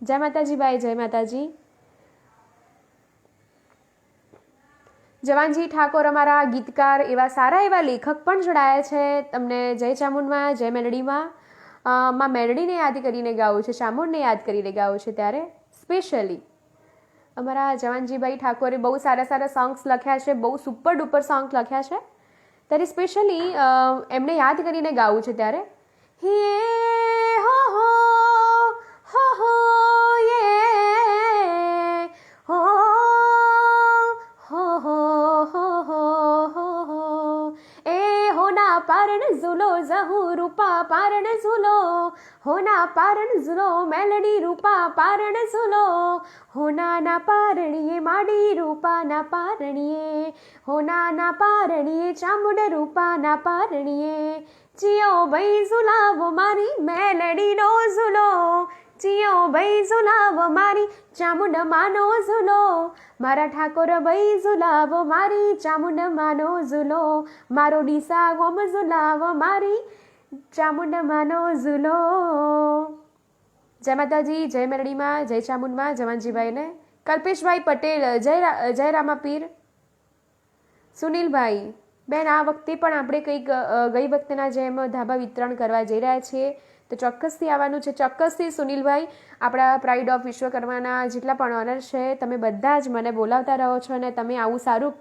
જય માતાજી ભાઈ, જય માતાજી. જવાનજી ઠાકોર અમારા ગીતકાર, એવા સારા એવા લેખક પણ જોડાયા છે. તમને જય ચામુંડમાં, જય મેલડીમાં. માં મેલડીને યાદ કરીને ગાવું છે, ચામુંડને યાદ કરીને ગાવું છે, ત્યારે સ્પેશિયલી અમારા જવાનજીભાઈ ઠાકોરે બહુ સારા સારા સોંગ્સ લખ્યા છે, બહુ સુપર ડુપર સોંગ્સ લખ્યા છે, ત્યારે સ્પેશિયલી એમને યાદ કરીને ગાવું છે. ત્યારે હે હો હો યે હો હો એ હોના પારણ ઝુલો ઝહુ રૂપા પારણ ઝુલો, હોના પારણ ઝુલો મેલડી રૂપા પારણ ઝુલો, હોનાના પારણીએ માડી રૂપાના પારણીએ, હોનાના પારણીએ ચામુંડ રૂપાના પારણીએ, ચિયો ભાઈ ઝુલાવો મારી મેલડીનો ઝુલો, ચિયો ભાઈ ઝુલાવો મારી ચામુંડ માનો ઝુલો, મારા ઠાકોર ભાઈ ઝુલાવો મારી ચામુંડ માનો ઝુલો, મારો ડીસા ગોમ ઝુલાવો મારી ચામુંડ માનો ઝુલો. જય માતાજી, જય મેરડીમાં, જય ચામુંડમાં જવાનજીભાઈને. કલ્પેશભાઈ પટેલ, જય રામાપીર. સુનિલભાઈ બેન, આ વખતે પણ આપણે કંઈક ગઈ વખતેના જેમ ધાબા વિતરણ કરવા જઈ રહ્યા છીએ, તો ચોક્કસથી આવવાનું છે. ચોક્કસથી સુનિલભાઈ, આપણા પ્રાઇડ ઓફ વિશ્વકર્માના જેટલા પણ ઓનર છે, તમે બધા જ મને બોલાવતા રહો છો અને તમે આવું સારું